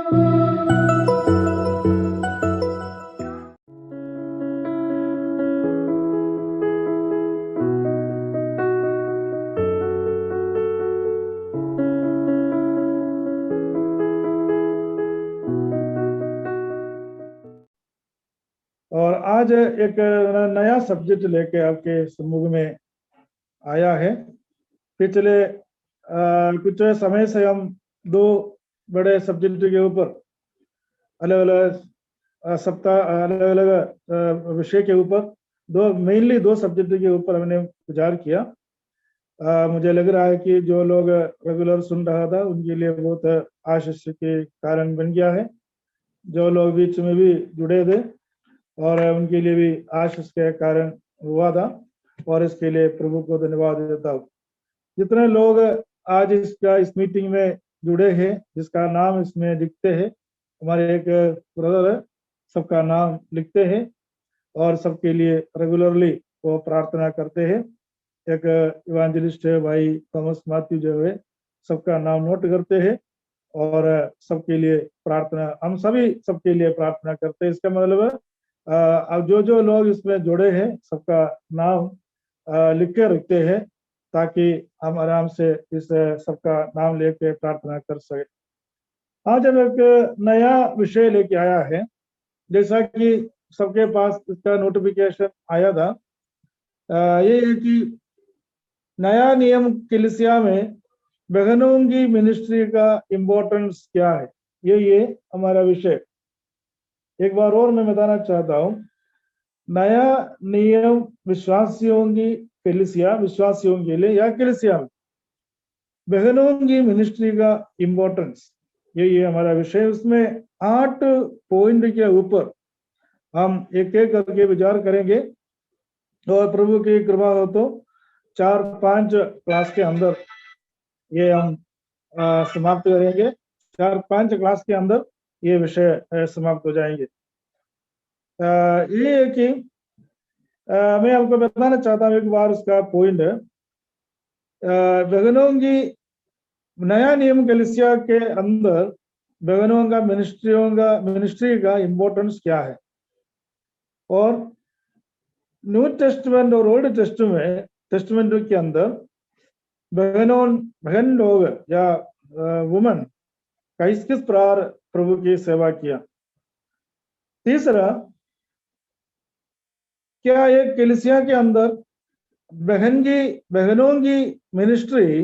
और आज एक नया सब्जेक्ट लेके आपके सम्मुख में आया है। पिछले कुछ समय से हम दो बड़े सब्जेक्ट के ऊपर अलग अलग सप्ताह अलग अलग विषय के ऊपर मेनली दो सब्जेक्ट के ऊपर हमने विचार किया। मुझे लग रहा है कि जो लोग रेगुलर सुन रहा था उनके लिए बहुत आशीष के कारण बन गया है। जो लोग बीच में भी जुड़े थे और उनके लिए भी आशीष के कारण हुआ था, और इसके लिए प्रभु को धन्यवाद देता हूँ। जितने लोग आज इस मीटिंग में जुड़े हैं, जिसका नाम इसमें लिखते हैं, हमारे एक ब्रदर है, सबका नाम लिखते हैं और सबके लिए रेगुलरली वो प्रार्थना करते हैं। एक इवांजलिस्ट है भाई थॉमस मैथ्यू, जो है सबका नाम नोट करते हैं और सबके लिए प्रार्थना, हम सभी सबके लिए प्रार्थना करते हैं। इसका मतलब है अब जो लोग इसमें जुड़े हैं सबका नाम लिख के रखते हैं ताकि हम आराम से इस सबका नाम लेके प्रार्थना कर सके। आज हम एक नया विषय लेके आया है, जैसा कि सबके पास इसका नोटिफिकेशन आया था। ये है कि नया नियम कलीसिया में बहनों की मिनिस्ट्री का इम्पोर्टेंस क्या है, ये हमारा विषय। एक बार और मैं बताना चाहता हूँ, नया नियम विश्वासियों की कलीसिया, विश्वासियों के लिए या कलीसिया में बहनों की मिनिस्ट्री का इम्पोर्टेंस, ये हमारा विषय। उसमें 8 पॉइंट के ऊपर हम एक एक करके विचार करेंगे और प्रभु की कृपा हो तो 4-5 क्लास के अंदर ये हम समाप्त करेंगे। 4-5 क्लास के अंदर ये विषय समाप्त हो जाएंगे। ये है कि मैं आपको बताना चाहता हूँ एक बार उसका पॉइंट है। बहनों की नया नियम कलीसिया के अंदर बहनों का मिनिस्ट्री का इम्पोर्टेंस क्या है, और न्यू टेस्टमेंट और ओल्ड टेस्टमेंट के अंदर बहन लोग या वुमन किस प्रकार प्रभु की सेवा किया। तीसरा, क्या एक कलीसिया के अंदर बहनों की मिनिस्ट्री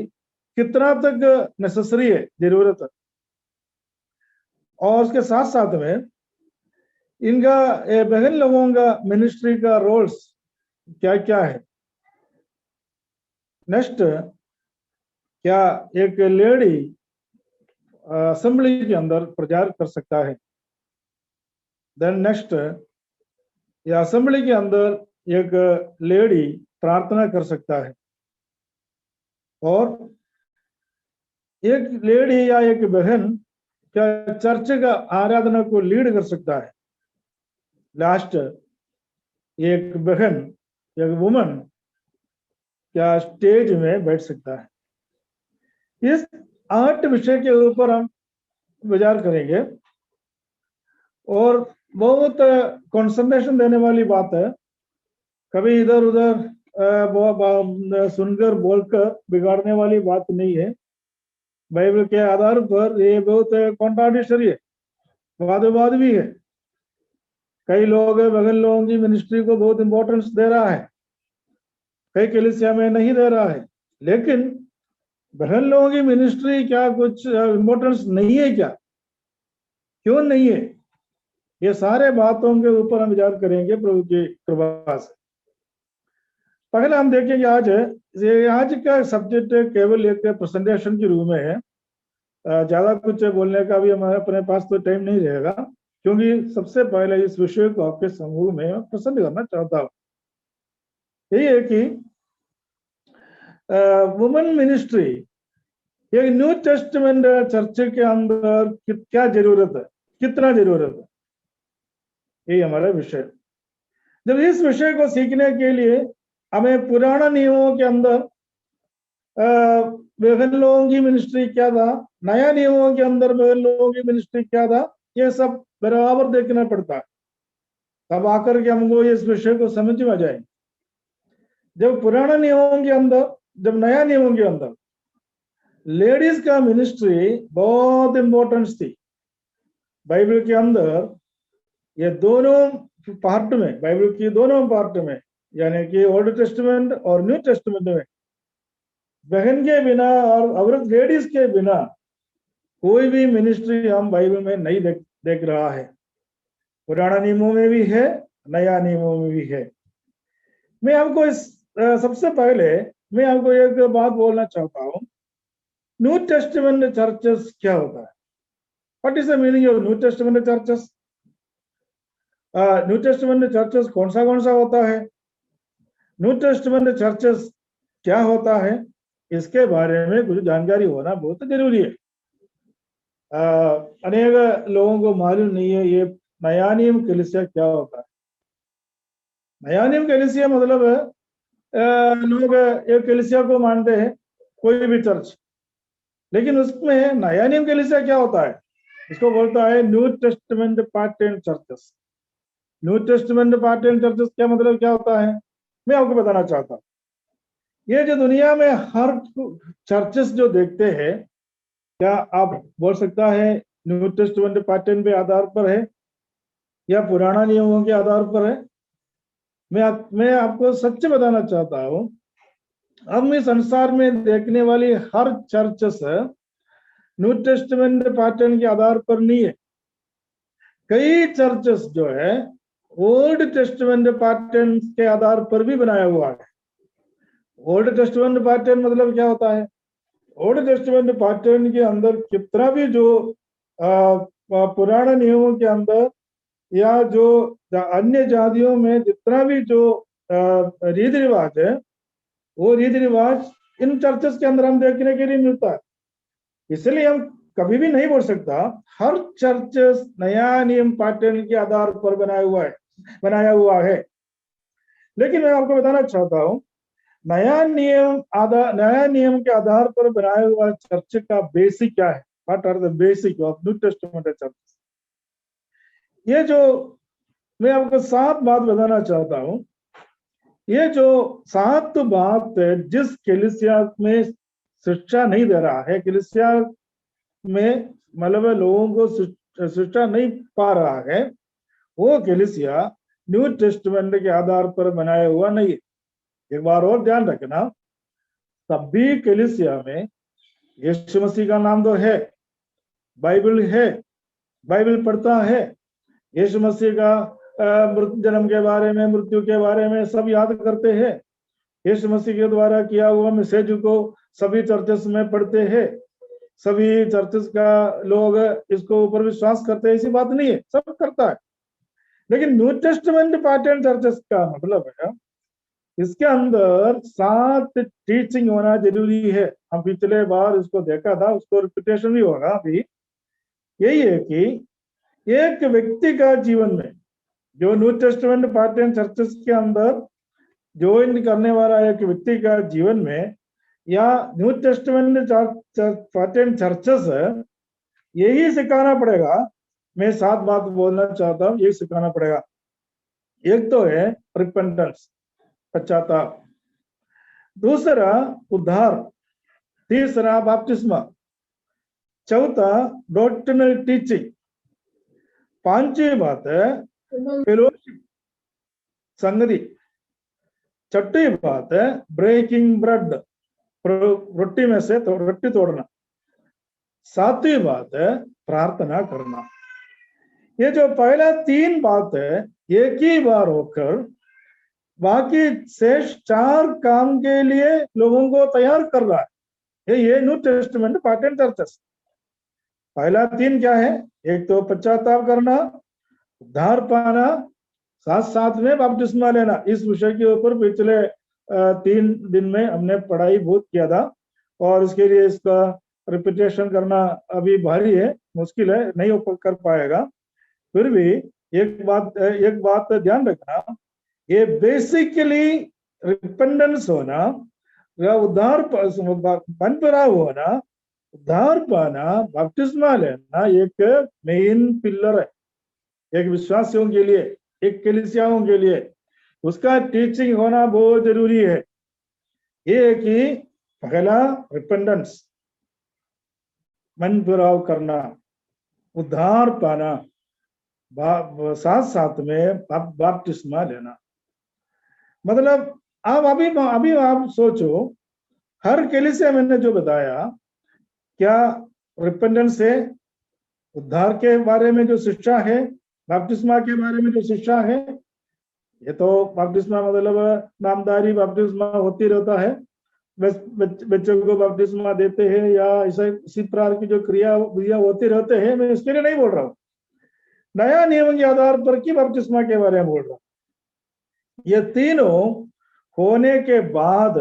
कितना तक नेसेसरी है, जरूरत है, और उसके साथ साथ में इनका बहन लोगों का मिनिस्ट्री का रोल्स क्या क्या है। नेक्स्ट, क्या एक लेडी असेंबली के अंदर प्रचार कर सकता है। देन नेक्स्ट, या असेंबली के अंदर एक लेडी प्रार्थना कर सकता है, और एक लेडी या एक बहन क्या चर्च का आराधना को लीड कर सकता है। लास्ट, एक बहन, एक वुमन क्या स्टेज में बैठ सकता है। इस 8 विषय के ऊपर हम विचार करेंगे, और बहुत कंसंट्रेशन देने वाली बात है। कभी इधर उधर सुनकर बोलकर बिगाड़ने वाली बात नहीं है। बाइबल के आधार पर ये बहुत कॉन्ट्राडिक्टरी है, वाद विवाद भी है। कई लोग बहन लोगों की मिनिस्ट्री को बहुत इंपॉर्टेंस दे रहा है, कई कलीसिया में नहीं दे रहा है। लेकिन बहन लोगों की मिनिस्ट्री क्या कुछ इंपॉर्टेंस नहीं है क्या, क्यों नहीं है, ये सारे बातों के ऊपर हम विचार करेंगे प्रभु की कृपा से। पहले हम देखेंगे आज का सब्जेक्ट केवल एक प्रेजेंटेशन के रूप में है। ज्यादा कुछ बोलने का भी हमारे अपने पास तो टाइम नहीं रहेगा, क्योंकि सबसे पहले इस विषय को आपके समूह में पसंद करना चाहता हूँ। यही है कि वुमेन मिनिस्ट्री एक न्यू टेस्टमेंट चर्च के अंदर क्या जरूरत है, कितना जरूरत है, यही हमारा विषय। जब इस विषय को सीखने के लिए हमें पुराना नियमों के अंदर बहन लोगों की मिनिस्ट्री क्या था, नया नियमों के अंदर बहन लोगों की मिनिस्ट्री क्या था, ये सब बराबर देखना पड़ता है, तब आकर के हमको इस विषय को समझ में आ जाए। जब पुराने नियमों के अंदर, जब नया नियमों के अंदर लेडीज का मिनिस्ट्री बहुत इंपॉर्टेंस थी। बाइबल के अंदर ये दोनों पार्ट में, बाइबल की दोनों पार्ट में, यानी कि ओल्ड टेस्टमेंट और न्यू टेस्टमेंट में बहन के बिना और औरत लेडीज के बिना कोई भी मिनिस्ट्री हम बाइबल में नहीं देख रहा है। पुराना नियमों में भी है, नया नियमों में भी है। मैं आपको सबसे पहले मैं आपको एक बात बोलना चाहता हूँ, न्यू टेस्टमेंट चर्चेस क्या होता है? What is the meaning of new testament churches? New testament churches कौन सा होता है? न्यू टेस्टमेंट चर्चेस क्या होता है, इसके बारे में कुछ जानकारी होना बहुत जरूरी है। अनेक लोगों को मालूम नहीं है ये नया नियम कलीसिया क्या होता है। नया नियम कलीसिया मतलब लोग एक कलीसिया को मानते हैं, कोई भी चर्च, लेकिन उसमें नया नियम कलीसिया क्या होता है? इसको बोलता है new testament pattern churches. New testament pattern churches क्या मतलब क्या होता है, मैं आपको बताना चाहता हूँ। ये जो दुनिया में हर चर्चेस जो देखते हैं, क्या आप बोल सकता है न्यू टेस्टमेंट पैटर्न पे आधार पर है या पुराना नियमों के आधार पर है? मैं आपको सच बताना चाहता हूँ, हम इस संसार में देखने वाली हर चर्चेस न्यू टेस्टमेंट पैटर्न के आधार पर नहीं है। कई चर्चेस जो है ओल्ड टेस्टमेंट पैटर्न के आधार पर भी बनाया हुआ है। ओल्ड टेस्टमेंट पैटर्न मतलब क्या होता है? ओल्ड टेस्टमेंट पैटर्न के अंदर कितना भी जो पुराने नियमों के अंदर या जो अन्य जातियों में जितना भी जो रीति रिवाज है, वो रीति रिवाज इन चर्चेस के अंदर हम देखने के लिए मिलता है। इसलिए हम कभी भी नहीं बोल सकता हर चर्चेस नया नियम पैटर्न के आधार पर बनाया हुआ है। लेकिन मैं आपको बताना चाहता हूँ, नया नियम के आधार पर बनाया हुआ चर्च का बेसिक क्या है? What are the basic of new testament church? ये जो मैं आपको 7 बात बताना चाहता हूँ, ये जो 7 बात जिस कलीसिया में शिक्षा नहीं दे रहा है, कलीसिया में मतलब लोगों को शिक्षा नहीं पा रहा है, वो कलीसिया न्यू टेस्टमेंट के आधार पर बनाया हुआ नहीं है। एक बार और ध्यान रखना, सभी कलीसिया में यीशु मसीह का नाम तो है, बाइबल है, बाइबल पढ़ता है, यीशु मसीह का जन्म के बारे में, मृत्यु के बारे में सब याद करते हैं, यीशु मसीह के द्वारा किया हुआ मैसेज को सभी चर्चेस में पढ़ते हैं, सभी चर्चेस का लोग इसको ऊपर विश्वास करते हैं, ऐसी बात नहीं है, सब करता है। लेकिन न्यू टेस्टमेंट पैटर्न चर्चेस का मतलब है इसके अंदर 7 टीचिंग होना जरूरी है। हम पिछले बार इसको देखा था, उसको रिपीटेशन भी होगा अभी। यही है कि एक व्यक्ति का जीवन में, जो न्यू टेस्टमेंट पैटर्न चर्चेस के अंदर ज्वाइन करने वाला एक व्यक्ति का जीवन में, या न्यू टेस्टमेंट पैटर्न चर्चेस यही सिखाना पड़ेगा। मैं 7 बात बोलना चाहता हूँ, यही सिखाना पड़ेगा। एक तो है रिपेंटेंस, पश्चाताप, दूसरा उद्धार, तीसरा बपतिस्मा, चौथा डॉक्ट्रिनल टीचिंग, 5वीं बात है फेलोशिप, संगति, 6वीं बात है ब्रेकिंग ब्रेड, रोटी में से तो रोटी तोड़ना, 7वीं बात है प्रार्थना करना। ये जो पहला 3 बात है एक ही बार होकर बाकी शेष 4 काम के लिए लोगों को तैयार कर रहा है। ये न्यू टेस्टमेंट पैटर्न चर्चेस। पहला 3 क्या है? एक तो पश्चाताप करना, उद्धार पाना, साथ साथ में बपतिस्मा लेना। इस विषय के ऊपर पिछले 3 दिन में हमने पढ़ाई बहुत किया था, और इसके लिए इसका रिपीटेशन करना अभी भारी है, मुश्किल है, नहीं कर पाएगा। फिर भी एक बात ध्यान रखना, ये बेसिकली रिपेंडेंस होना उद्धार मन पड़ा हुआ ना, उद्धार पाना, बपतिस्मा लेना एक मेन पिलर है, एक विश्वासियों के लिए, एक कलीसियाओं के लिए उसका टीचिंग होना बहुत जरूरी है। ये कि पहला रिपेंडेंस, मन फिराव करना, उद्धार पाना, साथ साथ में बपतिस्मा लेना। मतलब आप अभी आप सोचो, हर कलीसिया मैंने जो बताया, क्या रिपेंडेंस है, उद्धार के बारे में जो शिक्षा है, बपतिस्मा के बारे में जो शिक्षा है, ये तो बपतिस्मा मतलब नामदारी बपतिस्मा होती रहता है, बस बच्चों को बपतिस्मा देते हैं या ऐसा इसी प्रकार की जो क्रिया होती रहते हैं, मैं इसके लिए नहीं बोल रहा हूँ, नया नियम के आधार पर की बपतिस्मा के बारे में बोल रहा हूँ। ये तीनों होने के बाद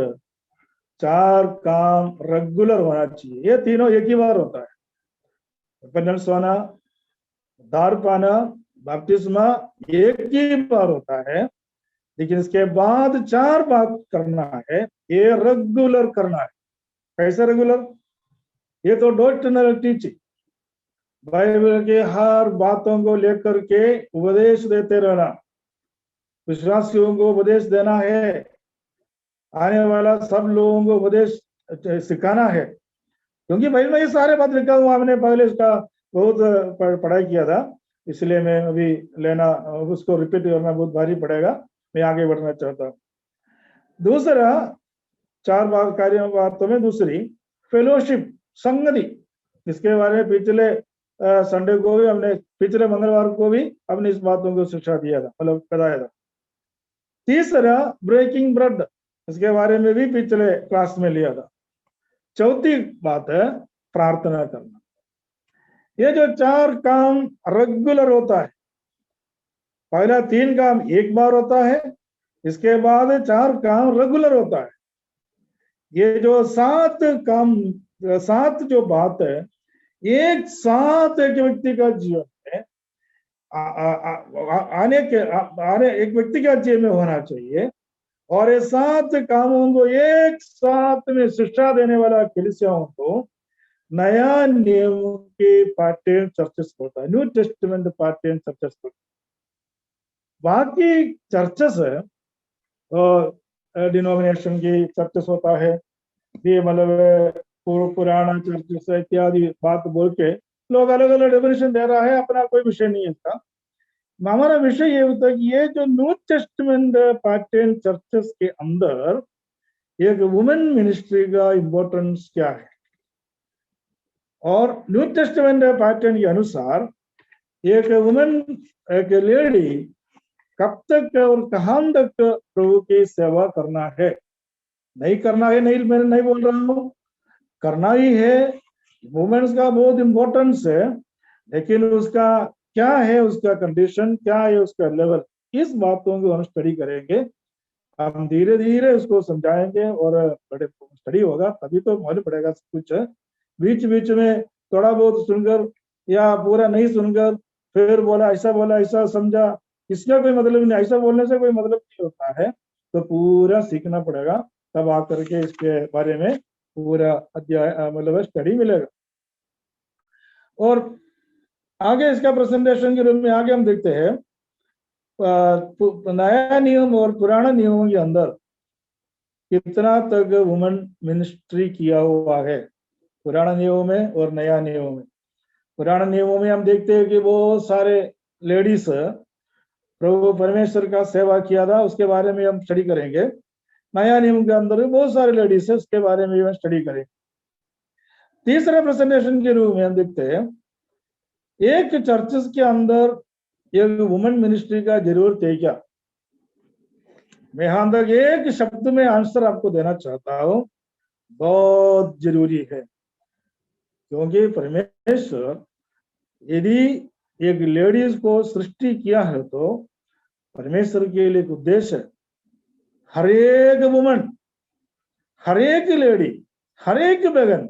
4 काम रेगुलर होना चाहिए। ये तीनों एक ही बार होता है, रिपेंडेंस होना, उद्धार पाना, बपतिस्मा एक ही बार होता है, लेकिन इसके बाद 4 बात करना है, ये रेगुलर करना है। कैसे रेगुलर? ये तो डॉक्ट्रिनल टीचिंग, बाइबल के हर बातों को लेकर के उपदेश देते रहना, विश्वासियों को उपदेश देना है, आने वाला सब लोगों को उपदेश सिखाना है, क्योंकि भाई मैं ये सारे बात लिखा हूँ, हमने पहले इसका बहुत पढ़ाई किया था, इसलिए मैं अभी लेना उसको रिपीट करना बहुत भारी पड़ेगा, मैं आगे बढ़ना चाहता हूँ। दूसरा 4 बातों में दूसरी फेलोशिप, संगति, इसके बारे में पिछले संडे को भी हमने, पिछले मंगलवार को भी हमने इस बातों को शिक्षा दिया था, मतलब बताया था। तीसरा ब्रेकिंग ब्रेड, इसके बारे में भी पिछले क्लास में लिया था। चौथी बात है प्रार्थना करना। ये जो 4 काम रेगुलर होता है, पहला 3 काम एक बार होता है, इसके बाद 4 काम रेगुलर होता है। ये जो 7 काम, 7 जो बात है, एक साथ एक व्यक्ति का जीवन में आने एक व्यक्ति का जीवन में होना चाहिए, और ये 7 कामों को एक साथ में शिक्षा देने वाला कलीसियाओं को नया नियम के पार्टियन चर्चेस होता है, न्यू टेस्टमेंट पार्टियन चर्चेस होता है। बाकी चर्चेस है डिनोमिनेशन की चर्चेस होता है, ये मतलब पुराना चर्चेस इत्यादि बात बोल के लोग अलग अलग डेफिनेशन दे रहा है, अपना कोई विषय नहीं है इसका। हमारा विषय ये होता है कि ये जो न्यू टेस्टमेंट पार्टियन चर्चेस के अंदर एक वुमेन मिनिस्ट्री का इंपॉर्टेंस क्या है, और न्यू टेस्टमेंट पार्टियन के अनुसार एक वुमेन, एक लेडी कब तक और कहां तक प्रभु की सेवा करना है, नहीं करना है, नहीं मैं नहीं बोल रहा हूँ, करना ही है, वुमेन्स का बहुत इंपॉर्टेंस है, लेकिन उसका क्या है, उसका कंडीशन क्या है, उसका लेवल, इस बातों को हम स्टडी करेंगे। हम धीरे धीरे उसको समझाएंगे, और बड़े स्टडी होगा तभी तो मालूम पड़ेगा सब कुछ। बीच बीच में थोड़ा बहुत सुनकर या पूरा नहीं सुनकर फिर बोला ऐसा समझा, इसका कोई मतलब नहीं, ऐसा बोलने से कोई मतलब नहीं होता है, तो पूरा सीखना पड़ेगा, तब आकर के इसके बारे में पूरा अध्याय मतलब स्टडी मिलेगा। और आगे इसका प्रेजेंटेशन के रूप में आगे हम देखते हैं नया नियम और पुराना नियमों के अंदर कितना तक वुमेन मिनिस्ट्री किया हुआ है, पुराना नियमों में और नया नियमों में। पुराना नियमों में हम देखते हैं कि बहुत सारे लेडीज प्रभु परमेश्वर का सेवा किया था, उसके बारे में हम स्टडी करेंगे। नया नियम के अंदर भी बहुत सारे लेडीज है, उसके बारे में हम स्टडी करेंगे। तीसरे प्रेजेंटेशन के रूप में हम देखते हैं एक चर्चेस के अंदर एक वुमेन मिनिस्ट्री का जरूरत है क्या। मैं यहां तक एक शब्द में आंसर आपको देना चाहता हूं, बहुत जरूरी है, क्योंकि परमेश्वर यदि एक लेडीज को सृष्टि किया है तो परमेश्वर के लिए एक उद्देश्य है। हर एक वुमन, हर एक लेडी, हर एक बहन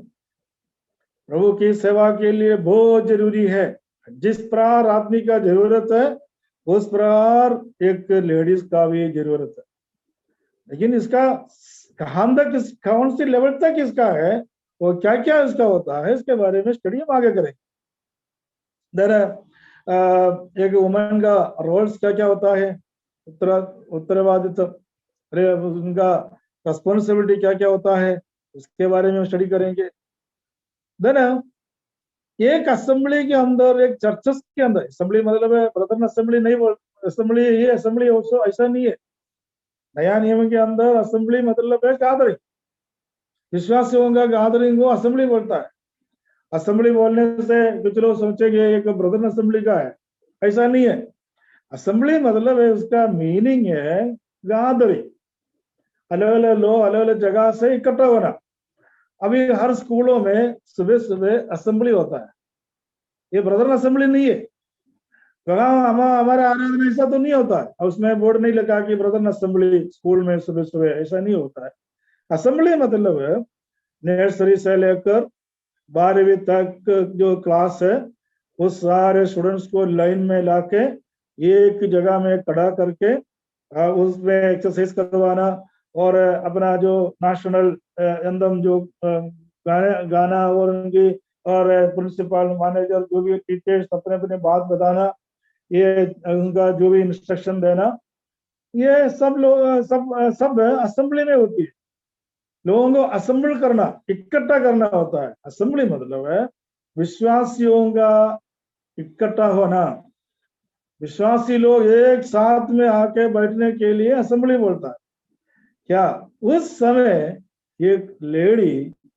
प्रभु की सेवा के लिए बहुत जरूरी है। जिस प्रकार आदमी का जरूरत है उस प्रकार एक लेडीज का भी जरूरत है, लेकिन इसका कहां तक कौन सी लेवल तक इसका है और क्या क्या इसका होता है, इसके बारे में स्टडी हम आगे करें। देन एक वुमन का रोल्स क्या क्या होता है, उत्तरवादित्व, उनका रेस्पॉन्सिबिलिटी क्या क्या होता है, उसके बारे में स्टडी करेंगे। देन एक असेंबली के अंदर, एक चर्चेस के अंदर, असेंबली मतलब ब्रदरन असेंबली नहीं बोल, असेंबली ये असेंबली ऑल्सो ऐसा नहीं है। नया नियम के अंदर असेंबली मतलब है गैदरिंग, विश्वासियों का गैदरिंग को असेंबली बोलता है। असेंबली बोलने से कुछ लोग सोचेंगे एक ब्रदरन असेंबली का है, ऐसा नहीं है। असेंबली मतलब है, उसका मीनिंग है गैदरिंग, अलग अलग लोग अलग अलग जगह से इकट्ठा होना। अभी हर स्कूलों में सुबह सुबह असेंबली होता है, ये ब्रदरन असेंबली नहीं है। हमारे आराधना ऐसा तो नहीं होता है, उसमें बोर्ड नहीं लगा कि ब्रदरन असेंबली स्कूल में सुबह सुबह, ऐसा नहीं होता है। असेंबली मतलब है नर्सरी से लेकर 12वीं तक जो क्लास है, वो सारे स्टूडेंट्स को लाइन में लाके एक जगह में खड़ा करके उसमें एक्सरसाइज करवाना, और अपना जो नेशनल एंथम जो गाना और उनकी, और प्रिंसिपल मैनेजर जो भी टीचर्स अपने अपने बात बताना, ये उनका जो भी इंस्ट्रक्शन देना, ये सब लोग सब असेंबली में होती है। लोगों को असेंबल करना, इकट्ठा करना होता है। असेंबली मतलब है विश्वासियों का इकट्ठा होना, विश्वासी लोग एक साथ में आके बैठने के लिए असेंबली बोलता है। क्या उस समय एक लेडी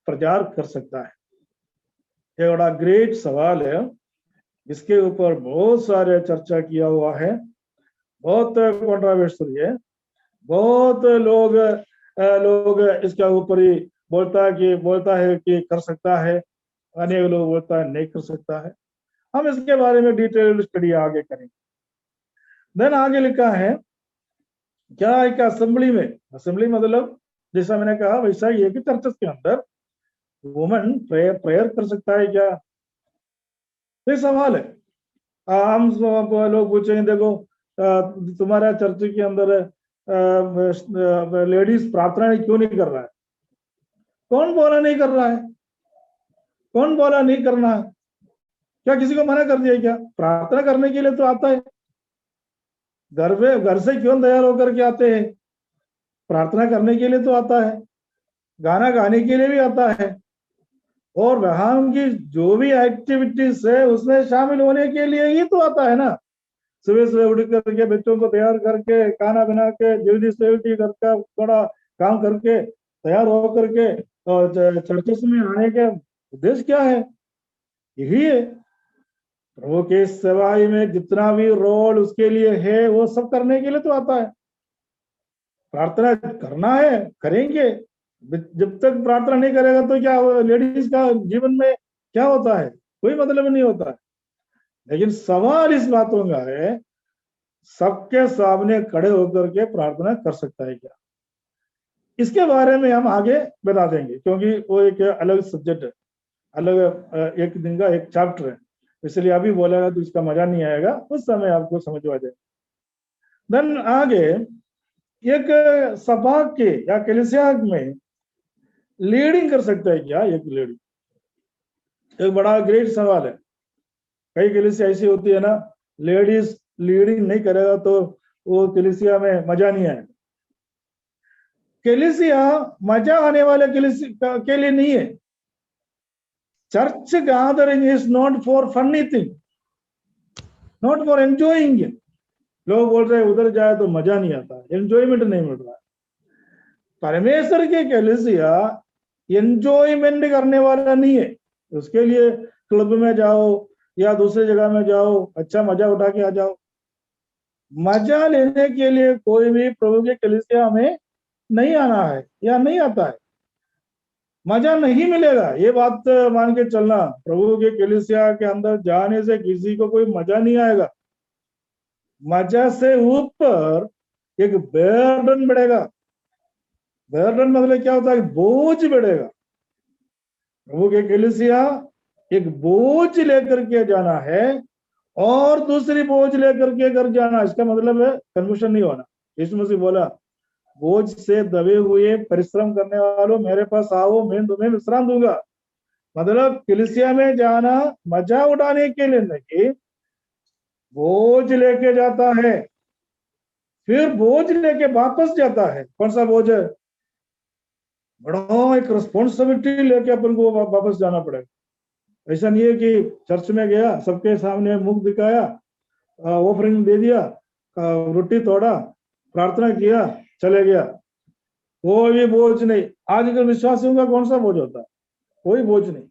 प्रचार कर सकता है? ये बड़ा ग्रेट सवाल है, इसके ऊपर बहुत सारे चर्चा किया हुआ है, बहुत कंट्रोवर्शियल है, बहुत लोग इसके ऊपर ही बोलता है कि कर सकता है, अनेक लोग बोलता है नहीं कर सकता है। हम इसके बारे में डिटेल स्टडी आगे करेंगे। देन आगे लिखा है क्या एक असेंबली में, असेंबली मतलब जैसा मैंने कहा वैसा ही है कि चर्चेस के अंदर वुमन प्रेयर कर सकता है क्या? ये सवाल है। हम लोग पूछेंगे, देखो तुम्हारा चर्च के अंदर लेडीज प्रार्थना क्यों नहीं कर रहा है? कौन बोला नहीं कर रहा है? कौन बोला नहीं करना है? क्या किसी को मना कर दिया क्या? प्रार्थना करने के लिए तो आता है, घर से क्यों तैयार होकर के आते हैं? प्रार्थना करने के लिए तो आता है, गाना गाने के लिए भी आता है, और वहां की जो भी एक्टिविटीज है उसमें शामिल होने के लिए ही तो आता है ना। सुबह सुबह उठ करके बच्चों को तैयार करके खाना बना के जल्दी से जल्दी करके थोड़ा काम करके तैयार होकर के और चर्चेस में आने का उद्देश्य क्या है? यही है, प्रभु के सेवाई में जितना भी रोल उसके लिए है वो सब करने के लिए तो आता है। प्रार्थना करना है, करेंगे। जब तक प्रार्थना नहीं करेगा तो क्या लेडीज का जीवन में क्या होता है? कोई मतलब नहीं होता है। लेकिन सवाल इस बातों का है, सबके सामने खड़े होकर के प्रार्थना कर सकता है क्या? इसके बारे में हम आगे बता देंगे, क्योंकि वो एक अलग सब्जेक्ट है, अलग एक दिन का एक चैप्टर है, इसलिए अभी बोलेगा तो इसका मजा नहीं आएगा, उस समय आपको समझ आ जाएगा। देन आगे एक सभा के या कलीसिया में लीडिंग कर सकता है क्या एक लेडी? एक बड़ा ग्रेट सवाल है। कई कलीसिया ऐसी होती है ना, लेडीज लीडिंग नहीं करेगा तो वो कलीसिया में मजा नहीं आएगा। कलीसिया मजा आने वाले कलीसिया के लिए नहीं है। Church gathering is not for funny thing, not for enjoying. लोग बोल रहे हैं उधर जाए तो मजा नहीं आता, एंजॉयमेंट नहीं मिल रहा है। परमेश्वर के कलीसिया एंजॉयमेंट करने वाला नहीं है। उसके लिए क्लब में जाओ या दूसरी जगह में जाओ, अच्छा मजा उठा के आ जाओ। मजा लेने के लिए कोई भी प्रभु के कलीसिया में नहीं आना है या नहीं आता है, मजा नहीं मिलेगा। ये बात मान के चलना, प्रभु के कलीसिया के अंदर जाने से किसी को कोई मजा नहीं आएगा। मजा से ऊपर एक बर्डन बढ़ेगा। बर्डन मतलब क्या होता है? बोझ बढ़ेगा। प्रभु के कलीसिया एक बोझ लेकर के जाना है और दूसरी बोझ लेकर के घर जाना, इसका मतलब है कन्फ्यूजन नहीं होना। यीशु मसीह बोला बोझ से दबे हुए परिश्रम करने वालों मेरे पास आओ, मैं तुम्हें विश्राम दूंगा। मतलब कलीसिया में जाना मजा उठाने के लिए नहीं, बोझ लेके जाता है, फिर बोझ लेके वापस जाता है। कौन सा बोझ है? बड़ा एक रिस्पॉन्सिबिलिटी लेके अपन को वापस जाना पड़ेगा। ऐसा नहीं है कि चर्च में गया, सबके सामने मुख दिखाया, ऑफरिंग दे दिया, रोटी तोड़ा, प्रार्थना किया, चले गया, कोई बोझ नहीं। आजकल विश्वासियों का कौन सा बोझ होता है? कोई बोझ नहीं।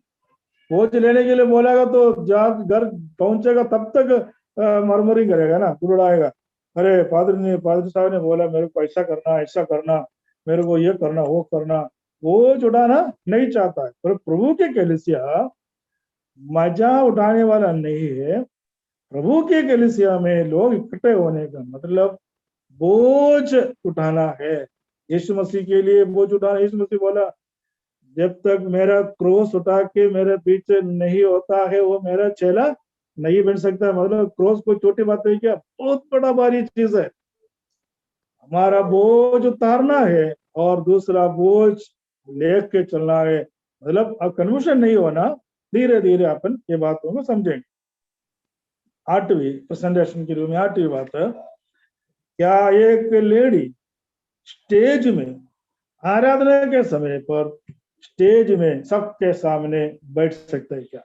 बोझ लेने के लिए बोलेगा तो जब घर पहुंचेगा तब तक मरमरी करेगा ना, कुड़ाएगा। अरे पादरी साहब ने बोला मेरे को ऐसा करना, मेरे को ये करना, वो करना। बोझ उठाना नहीं चाहता है। पर प्रभु के कलीसिया मजा उठाने वाला नहीं है। प्रभु के कलीसिया में लोग इकट्ठे होने का मतलब बोझ उठाना है। यीशु मसीह के लिए बोझ उठाना। यीशु मसीह बोला जब तक मेरा क्रोस उठा के मेरे पीछे नहीं होता है वो मेरा चेला नहीं बन सकता। मतलब क्रोस कोई छोटी बात नहीं, क्या बहुत बड़ा भारी चीज है। हमारा बोझ उतारना है और दूसरा बोझ लेके चलना है। मतलब अब कन्फ्यूजन नहीं होना, धीरे धीरे अपन ये बातों को समझेंगे। 8वीं प्रेजेंटेशन के रूप में 8वीं बात है, क्या एक लेडी स्टेज में आराधना के समय पर स्टेज में सबके सामने बैठ सकता है क्या?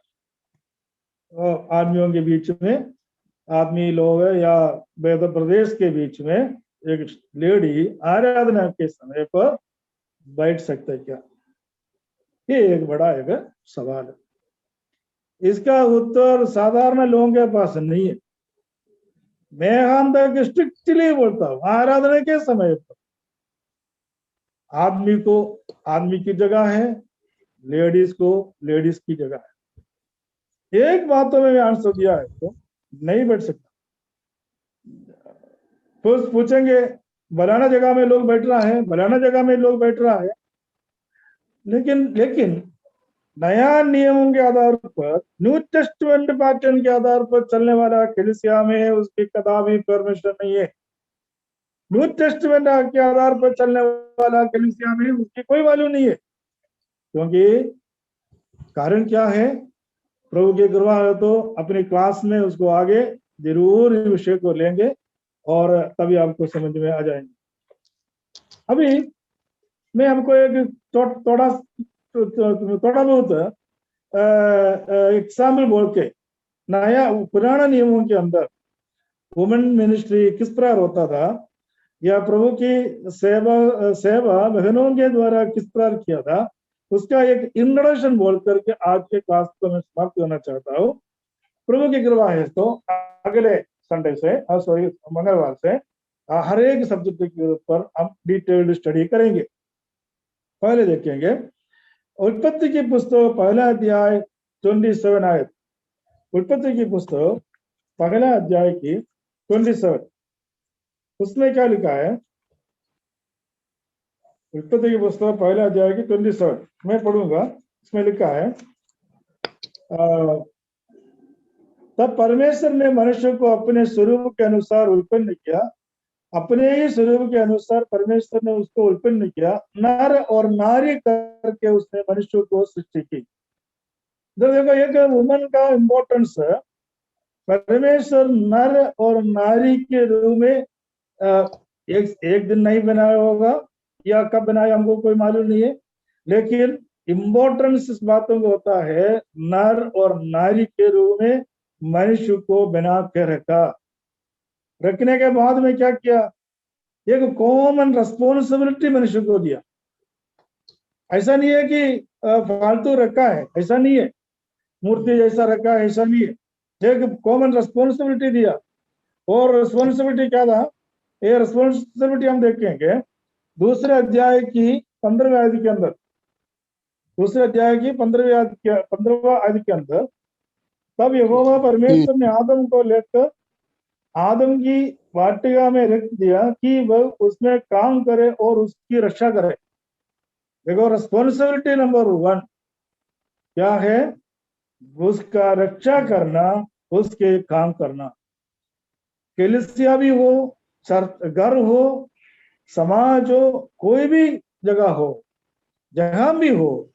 आदमियों के बीच में, आदमी लोग या वेद प्रदेश के बीच में एक लेडी आराधना के समय पर बैठ सकता है क्या? ये एक बड़ा एक सवाल है। इसका उत्तर साधारण लोगों के पास नहीं है। मैं हम तक स्ट्रिक्टली बोलता हूं, आराधना के समय पर आदमी को आदमी की जगह है, लेडीज को लेडीज की जगह है। एक बातों में आंसर दिया है तो नहीं बैठ सकता। तो पूछेंगे फलाना जगह में लोग बैठ रहा है, फलाना जगह में लोग बैठ रहा है, लेकिन नया नियमों के आधार पर, न्यू टेस्टमेंट पैटर्न के आधार पर चलने वाला कलीसिया में उसकी कदापि परमिशन नहीं है। न्यू टेस्टमेंट के आधार पर चलने वाला कलीसिया में उसकी कोई वैल्यू नहीं है। क्योंकि कारण क्या है? प्रभु के कृपा है तो अपनी क्लास में उसको आगे जरूर इस विषय को लेंगे और तभी आपको समझ में आ जाएंगे। अभी मैं हमको एक थोड़ा बहुत एग्जाम्पल बोल के, नया पुराना नियमों के अंदर वुमेन मिनिस्ट्री किस प्रकार होता था या प्रभु की सेवा बहनों के द्वारा किस प्रकार किया था, उसका एक इंट्रोडक्शन बोल करके आज के क्लास को मैं समाप्त करना चाहता हूँ। प्रभु की कृपा है तो अगले संडे से, सॉरी मंगलवार से हर एक सब्जेक्ट के ऊपर हम डिटेल्ड स्टडी करेंगे। पहले देखेंगे उत्पत्ति की पुस्तक पहला अध्याय 27 आयत। उत्पत्ति की पुस्तक पहला अध्याय की 27, उसमें क्या लिखा है? उत्पत्ति की पुस्तक पहला अध्याय की 27 मैं पढ़ूंगा। इसमें लिखा है तब परमेश्वर ने मनुष्य को अपने स्वरूप के अनुसार उत्पन्न किया, अपने ही स्वरूप के अनुसार परमेश्वर ने उसको उत्पन्न किया, नर और नारी करके उसने मनुष्य को सृष्टि की। देखो एक वुमन का इम्पोर्टेंस है। परमेश्वर नर और नारी के रूप में एक दिन नहीं बनाया होगा या कब बनाया हमको कोई मालूम नहीं है, लेकिन इम्पोर्टेंस इस बातों को होता है नर और नारी के रूप में मनुष्य को बना के रखने के बाद में क्या किया? एक कॉमन रिस्पॉन्सिबिलिटी मनुष्य को दिया। ऐसा नहीं है कि फालतू रखा है, ऐसा नहीं है, मूर्ति जैसा रखा है, ऐसा नहीं है। एक कॉमन रिस्पॉन्सिबिलिटी दिया। और रिस्पॉन्सिबिलिटी क्या था? ये रिस्पॉन्सिबिलिटी हम देखेंगे दूसरे अध्याय की 15वें आयत के अंदर। दूसरे अध्याय की 15वें आयत के अंदर, तब यहोवा परमेश्वर ने आदम को लेकर आदम की वाटिका में रख दिया कि वह उसमें काम करे और उसकी रक्षा करे। देखो रिस्पॉन्सिबिलिटी नंबर 1 क्या है? उसका रक्षा करना, उसके काम करना। कलीसिया भी हो, घर हो, समाज हो, कोई भी जगह हो, जहां भी हो,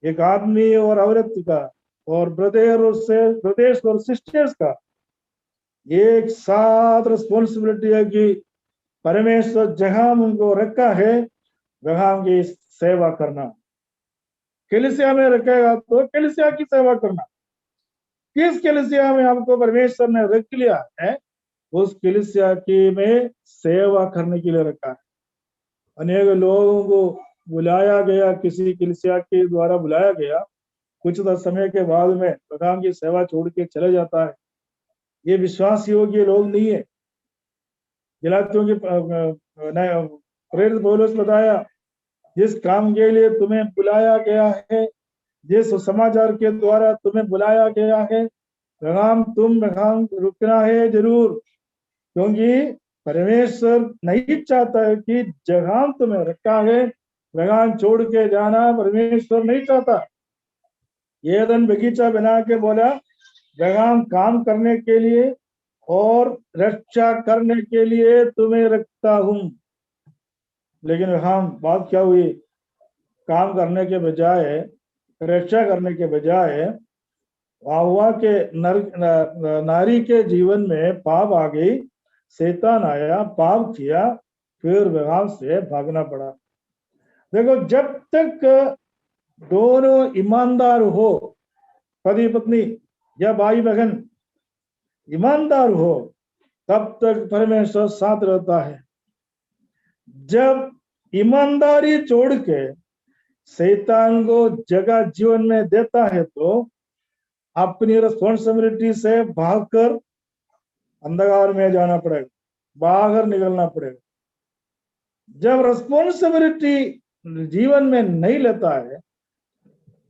एक आदमी और औरत का और ब्रदर्स और सिस्टर्स का एक साथ रिस्पॉन्सिबिलिटी है कि परमेश्वर जहां उनको रखा है वहां उनकी सेवा करना। कलीसिया में रखेगा तो कलीसिया की सेवा करना। किस कलीसिया में हमको परमेश्वर ने रख लिया है, उस कलीसिया की में सेवा करने के लिए रखा है। अनेक लोगों को बुलाया गया, किसी कलीसिया के द्वारा बुलाया गया, कुछ समय के बाद में प्रधान की सेवा छोड़ के चले जाता है। ये विश्वास योग्य लोग नहीं है। गलातियों की प्रेरित पौलुस बताया, जिस काम के लिए तुम्हें बुलाया गया है, जिस समाचार के द्वारा तुम्हें बुलाया गया है, वहां रुकना है जरूर, क्योंकि परमेश्वर नहीं चाहता है कि जगह तुम्हें रखा है वहां छोड़ के जाना परमेश्वर नहीं चाहता। एदन बगीचा बना के बोला वहां काम करने के लिए और रक्षा करने के लिए तुम्हें रखता हूं। लेकिन वहां बात क्या हुई, काम करने के बजाय, रक्षा करने के बजाय हवा के नारी के जीवन में पाप आ गई, शैतान आया, पाप किया, फिर वहां से भागना पड़ा। देखो, जब तक दोनों ईमानदार हो, पति पत्नी या भाई बहन ईमानदार हो, तब तक परमेश्वर साथ रहता है। जब ईमानदारी छोड़ के शैतान को जगह जीवन में देता है तो अपनी रिस्पॉन्सिबिलिटी से भागकर अंधकार में जाना पड़ेगा, बाहर निकलना पड़ेगा। जब रिस्पॉन्सिबिलिटी जीवन में नहीं लेता है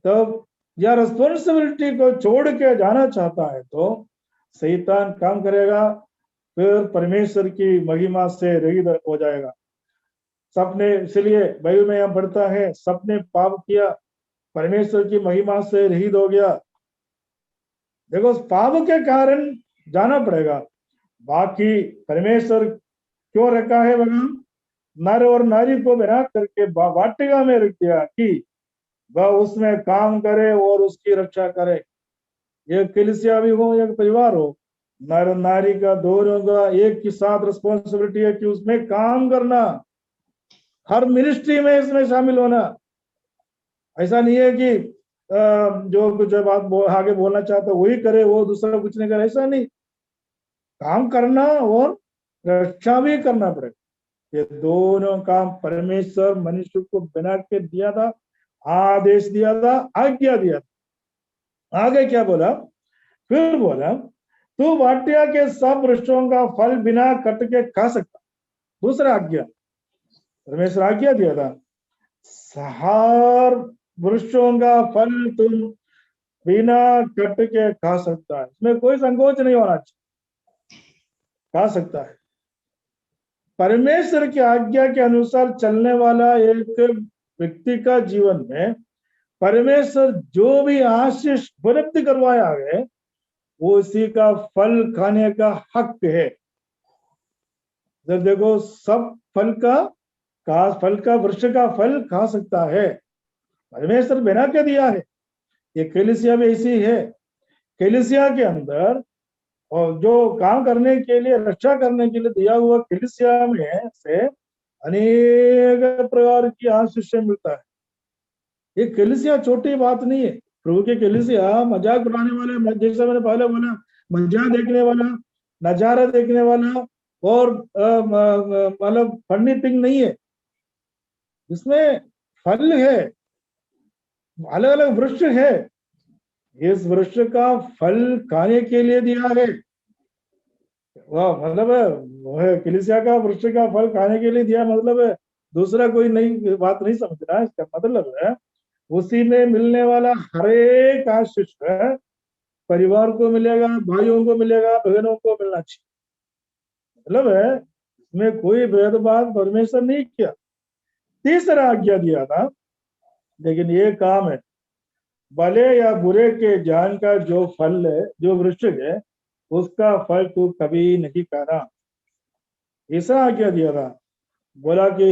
तब, या रिस्पॉन्सिबिलिटी को छोड़ के जाना चाहता है तो शैतान काम करेगा, फिर परमेश्वर की महिमा से रहित हो जाएगा। सबने, इसलिए बाइबल में यहां पढ़ता है, सबने पाप किया, परमेश्वर की महिमा से रहित हो गया। देखो, पाप के कारण जाना पड़ेगा। बाकी परमेश्वर क्यों रखा है वहां, नर और नारी को बना करके वाटिका में रख दिया कि वह उसमें काम करे और उसकी रक्षा करे। एक कलीसिया भी हो, एक परिवार हो, नर नारी का दोनों का एक ही साथ रिस्पॉन्सिबिलिटी है कि उसमें काम करना, हर मिनिस्ट्री में इसमें शामिल होना। ऐसा नहीं है कि जो कुछ बात आगे बोलना चाहता वही करे, वो दूसरा कुछ नहीं करे, ऐसा नहीं। काम करना और रक्षा भी करना पड़ेगा। ये दोनों काम परमेश्वर मनुष्य को बना के दिया था, आदेश दिया था, आज्ञा दिया था। आगे क्या बोला, फिर बोला, तू वाटिया के सब वृक्षों का फल बिना कट के खा सकता। दूसरा आज्ञा, परमेश्वर आज्ञा दिया था, हर वृक्षों का फल तुम बिना कट के खा सकता है, इसमें कोई संकोच नहीं होना चाहिए, खा सकता है। परमेश्वर की आज्ञा के अनुसार चलने वाला एक व्यक्ति का जीवन में परमेश्वर जो भी आशीष उपलब्ध करवाया है, वो इसी का फल खाने का हक है। जब देखो, सब फल का वृक्ष का फल खा सकता है, परमेश्वर बना के दिया है। ये कलीसिया भी ऐसी है। कलीसिया के अंदर और जो काम करने के लिए, रक्षा करने के लिए दिया हुआ कलीसिया में से अनेक प्रकार की आशीष मिलता है। ये कलीसिया छोटी बात नहीं है। प्रभु के कलीसिया मजाक उड़ाने वाले, जैसा मैंने पहले बोला, मजाक देखने वाला, नजारा देखने वाला और मतलब फनी थिंग नहीं है। इसमें फल है, अलग अलग वृक्ष है, इस वृक्ष का फल खाने के लिए दिया है। वाह, मतलब है कलीसिया का वृक्ष का फल खाने के लिए दिया, मतलब है दूसरा कोई नई बात नहीं समझना। इसका मतलब है उसी में मिलने वाला हर एक आशीष परिवार को मिलेगा, भाइयों को मिलेगा, बहनों को मिलना चाहिए। मतलब है इसमें कोई भेदभाव परमेश्वर नहीं किया। तीसरा आज्ञा दिया था, लेकिन ये काम है, भले या बुरे के ज्ञान का जो फल है, जो वृक्ष है, उसका फल तू कभी नहीं खाना। ऐसा आज्ञा दिया था। बोला कि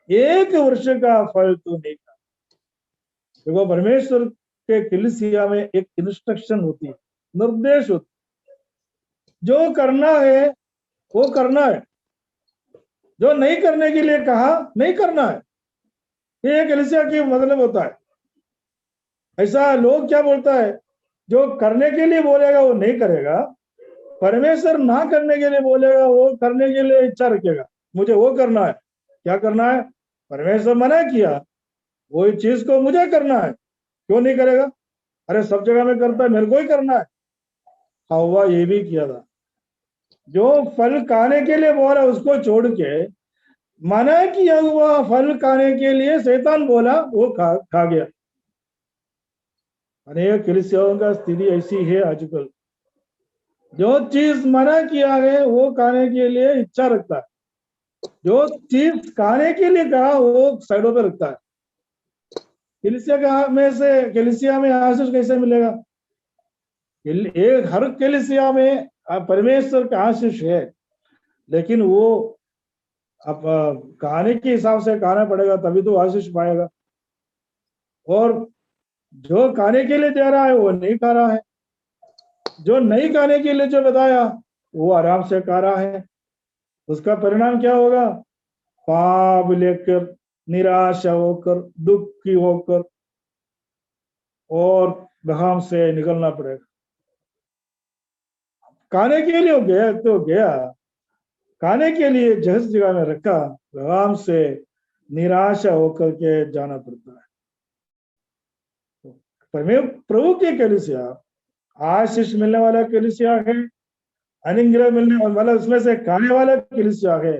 1 वर्ष का फल तू नहीं खा। देखो परमेश्वर के कलीसिया में एक इंस्ट्रक्शन होती है, निर्देश होती है। जो करना है वो करना है, जो नहीं करने के लिए कहा नहीं करना है। ये कलीसिया की मतलब होता है। ऐसा लोग क्या बोलता है, जो करने के लिए बोलेगा वो नहीं करेगा, परमेश्वर ना करने के लिए बोलेगा वो करने के लिए इच्छा रखेगा, मुझे वो करना है। क्या करना है? परमेश्वर मना किया वही चीज को मुझे करना है, क्यों नहीं करेगा? अरे सब जगह में करता है, मेरे को ही करना है। हवा ये भी किया था, जो फल खाने के लिए बोला उसको छोड़ के मना किया हुआ फल खाने के लिए शैतान बोला, वो खा गया। अनेक कलीसियाओं का स्थिति ऐसी है आजकल, जो चीज मना किया है वो खाने के लिए इच्छा रखता है, जो चीज खाने के लिए कहा वो साइडों पे रखता है। कलीसिया में आशीष कैसे मिलेगा? एक हर कलीसिया में परमेश्वर का आशीष है, लेकिन वो अब खाने के हिसाब से खाना पड़ेगा, तभी तो आशीष पाएगा। और जो खाने के लिए दे रहा है वो नहीं खा रहा है, जो नहीं खाने के लिए जो बताया वो आराम से खा रहा है। उसका परिणाम क्या होगा? पाप लेकर, निराशा होकर, दुखी होकर और घाम से निकलना पड़ेगा। खाने के लिए गया तो गया, खाने के लिए जिस जगह में रखा घाम से निराशा होकर के जाना पड़ता है। प्रभु के कलीसिया आशीष मिलने वाला कलीसिया है, अनुग्रह मिलने वाला, उसमें से खाने वाला कलीसिया है,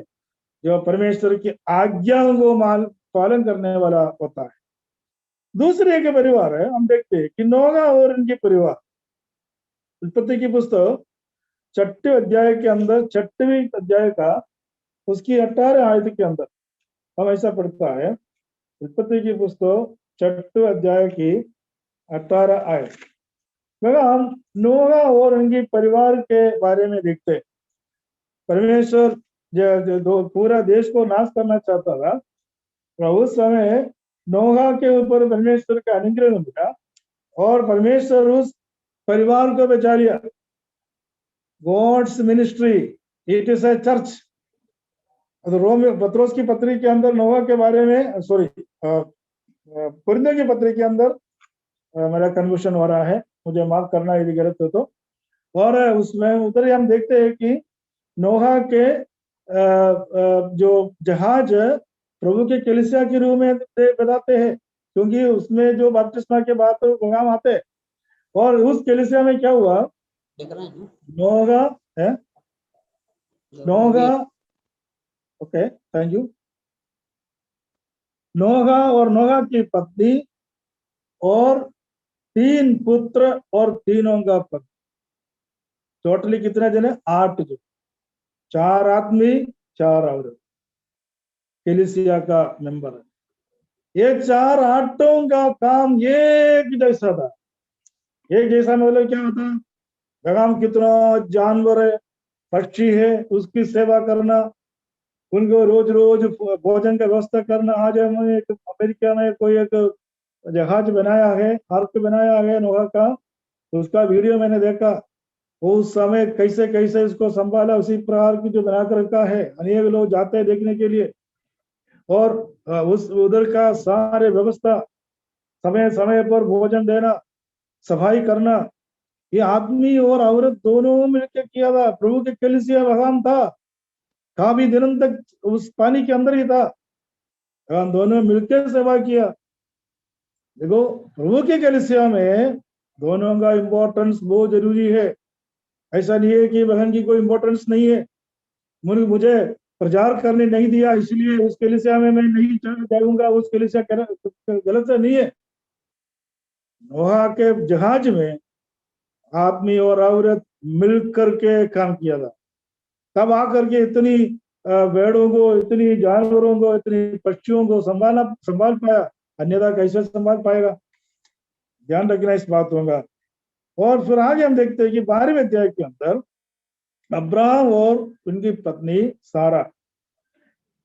जो परमेश्वर की आज्ञाओं को पालन करने वाला होता है। दूसरे के परिवार है, हम देखते हैं कि नोगा और उनके परिवार। उत्पत्ति की पुस्तक 6वें अध्याय के अंदर, 6वें अध्याय का उसकी 18 आयत के अंदर हम ऐसा पढ़ता है। उत्पत्ति की पुस्तक 6वें अध्याय की 18 आयत में हम नोगा और उनके परिवार के बारे में देखते हैं। परमेश्वर जो पूरा देश को नाश करना चाहता था, उस समय नोहा के ऊपर परमेश्वर का अनुग्रह मिला और परमेश्वर उस परिवार को बचा लिया। God's ministry, it is a church. Rome पत्रोस की पत्री के अंदर नोहा के बारे में, सॉरी कुरिन्थियों की पत्री के अंदर, मेरा कन्फ्यूजन हो रहा है, मुझे माफ करना यदि गलत हो तो। और उसमें उधर हम देखते हैं कि नोहा के जो जहाज प्रभु के कलीसिया के रूप में बताते हैं, क्योंकि उसमें जो बपतिस्मा के बाद तो गुलाम आते। और उस कलीसिया में क्या हुआ? नोहा है, नोहा, ओके थैंक यू। नोहा और नोहा की पत्नी और 3 पुत्र और तीनों का पति, टोटली कितने जने? 8 जन, 4 आदमी 4 औरत कलीसिया का मेंबर है। ये 4 आटों का काम एक जैसा था। एक जैसा मतलब क्या होता? जगह कितना जानवर है, पक्षी है, उसकी सेवा करना, उनको रोज रोज भोजन का व्यवस्था करना। आज हमने अमेरिका में कोई एक जहाज बनाया है, आर्क बनाया है नोहा का, तो उसका वीडियो मैंने देखा। वो उस समय कैसे कैसे इसको संभाला, उसी प्रकार की जो बनाकर रखा है। अनेक लोग जाते हैं देखने के लिए। और उस उधर का सारे व्यवस्था, समय समय पर भोजन देना, सफाई करना, ये आदमी और औरत दोनों मिलकर किया था। प्रभु के कलीसिया भगवान था, काफी दिनों तक उस पानी के अंदर ही था, हम दोनों मिलकर सेवा किया। देखो प्रभु के कलीसिया में दोनों का इंपॉर्टेंस बहुत जरूरी है। ऐसा नहीं है कि बहन की कोई इंपॉर्टेंस नहीं है, मुझे प्रचार करने नहीं दिया इसलिए उस कलीसिया में मैं नहीं जाऊंगा, उस कलीसिया गलत नहीं है। नोहा के जहाज में आदमी और औरत मिलकर के काम किया था, तब आकर के इतनी भेड़ों को, इतनी जानवरों को, इतनी पक्षियों को संभाल पाया, अन्यथा कैसे संभाल पाएगा? ध्यान रखना इस बातों का। और फिर आगे हम देखते हैं कि 12वें अध्याय के अंदर अब्राहम और उनकी पत्नी सारा,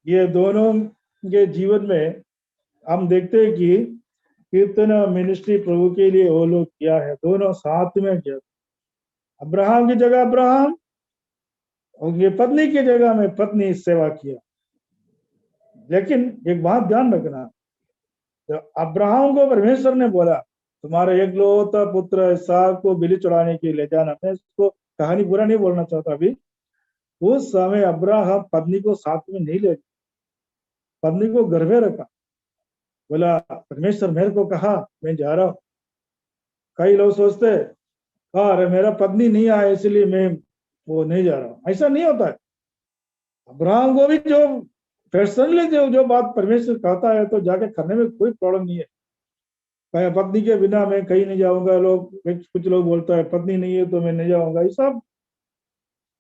ये दोनों के जीवन में हम देखते हैं कि कितना मिनिस्ट्री प्रभु के लिए वो लोग किया है, दोनों साथ में किया। अब्राहम की जगह अब्राहम, उनकी पत्नी की जगह में पत्नी सेवा किया। लेकिन एक बात ध्यान रखना, तो अब्राहम को परमेश्वर ने बोला तुम्हारा एकलौता पुत्र इसहाक को बलि चढ़ाने के लिए ले जाना। मैं इसको कहानी पूरा नहीं बोलना चाहता अभी। उस समय अब्राहम पत्नी को साथ में नहीं ले, पत्नी को घर में रखा। बोला परमेश्वर मेरे को कहा मैं जा रहा हूं। कई लोग सोचते अरे मेरा पत्नी नहीं आया इसलिए मैं वो नहीं जा रहा हूं। ऐसा नहीं होता है। अब्राहम को भी जो पर्सनली जो बात परमेश्वर कहता है तो जाके करने में कोई प्रॉब्लम नहीं है। पत्नी के बिना मैं कहीं नहीं जाऊंगा। लोग कुछ लोग बोलता है पत्नी नहीं है तो मैं नहीं जाऊंगा। ये सब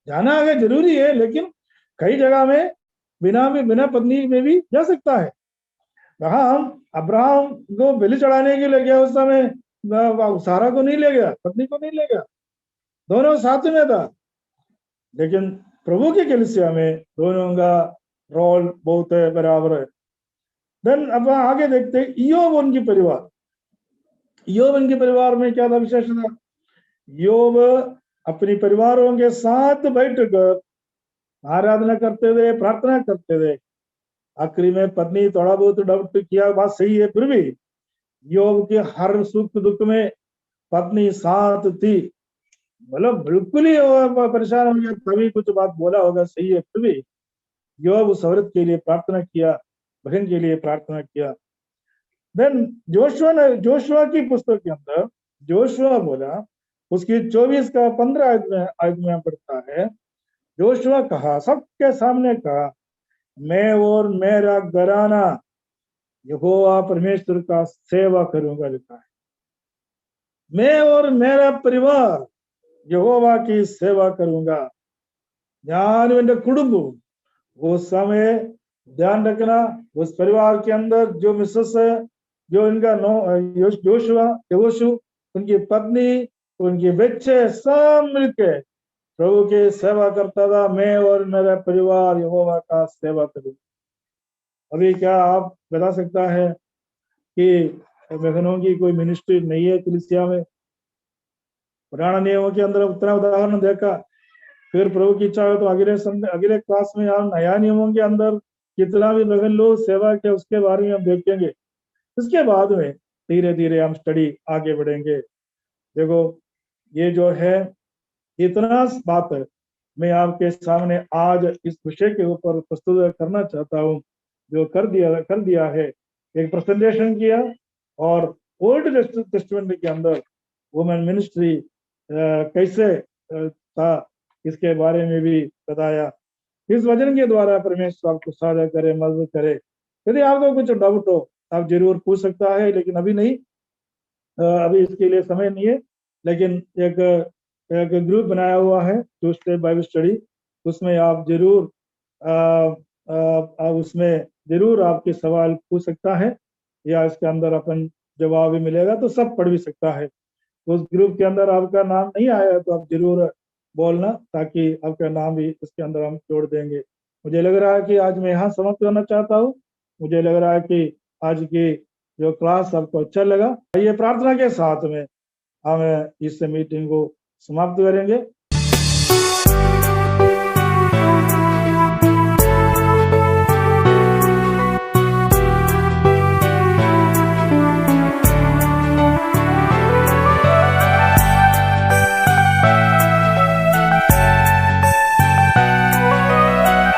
जाना आगे जरूरी है, लेकिन कई जगह में बिना पत्नी में भी जा सकता है। हम अब्राहम को बलि चढ़ाने के लिए गया, उस समय सारा को नहीं ले गया, पत्नी को नहीं ले गया, दोनों साथ में था। लेकिन प्रभु की कलीसिया में दोनों का रोल बहुत है, बराबर है। देन अब आगे देखते हैं ईयोब उनकी परिवार। ईयोब उनके परिवार में क्या था विशेष था? ईयोब अपने परिवारों के साथ बैठकर आराधना करते थे, प्रार्थना करते थे। आखिरी में पत्नी थोड़ा बहुत डाउट किया, बात सही है, फिर भी ईयोब के हर सुख दुख में पत्नी साथ थी। मतलब बिल्कुल ही परेशान हो गया तभी कुछ बात बोला होगा, सही है, फिर भी ईयोब उस औरत के लिए प्रार्थना किया, बहन के लिए प्रार्थना किया। देन जोशुआ की पुस्तक के अंदर जोशुआ बोला, उसकी 24 का 15 आयत में पढ़ता है, जोशुआ कहा, सबके सामने कहा, मैं और मेरा घराना यहोवा परमेश्वर का सेवा करूंगा। लिखा है मैं और मेरा परिवार यहोवा की सेवा करूंगा। ഞാൻ എന്റെ കുടുംബവും उस समय ध्यान रखना, उस परिवार के अंदर जो मिसेस है, जो इनका यहोशू, उनकी पत्नी, उनके बच्चे सब मिलकर प्रभु की सेवा करता था। मैं और मेरा परिवार यहोवा का सेवा करूं। अभी क्या आप बता सकता है कि बहनों की कोई मिनिस्ट्री नहीं है कलीसिया में? पुराना नियमों के अंदर उतना उदाहरण देखा, फिर प्रभु की इच्छा हो तो अगले क्लास में हम नया नियमों के अंदर कितना भी बहन लोग सेवा किया उसके बारे में हम देखेंगे। इसके बाद में धीरे धीरे हम स्टडी आगे बढ़ेंगे। देखो ये जो है इतना बात है मैं आपके सामने आज इस विषय के ऊपर प्रस्तुत करना चाहता हूँ, जो कर दिया है। एक प्रेजेंटेशन किया और ओल्ड टेस्टामेंट के अंदर वुमेन मिनिस्ट्री कैसे था इसके बारे में भी बताया। इस वचन के द्वारा परमेश्वर आपको साझा करे, मदद करे। यदि आपको कुछ डाउट हो आप जरूर पूछ सकता है, लेकिन अभी नहीं, अभी इसके लिए समय नहीं है। लेकिन एक ग्रुप बनाया हुआ है ट्यूसडे बाइबल स्टडी, उसमें आप जरूर उसमें जरूर आपके सवाल पूछ सकता है, या इसके अंदर अपन जवाब भी मिलेगा तो सब पढ़ भी सकता है। उस ग्रुप के अंदर आपका नाम नहीं आया तो आप जरूर बोलना, ताकि आपका नाम भी इसके अंदर हम जोड़ देंगे। मुझे लग रहा है कि आज मैं यहाँ समाप्त करना चाहता हूँ। मुझे लग रहा है कि आज की जो क्लास आपको अच्छा लगा। ये प्रार्थना के साथ में हम इस मीटिंग को समाप्त करेंगे।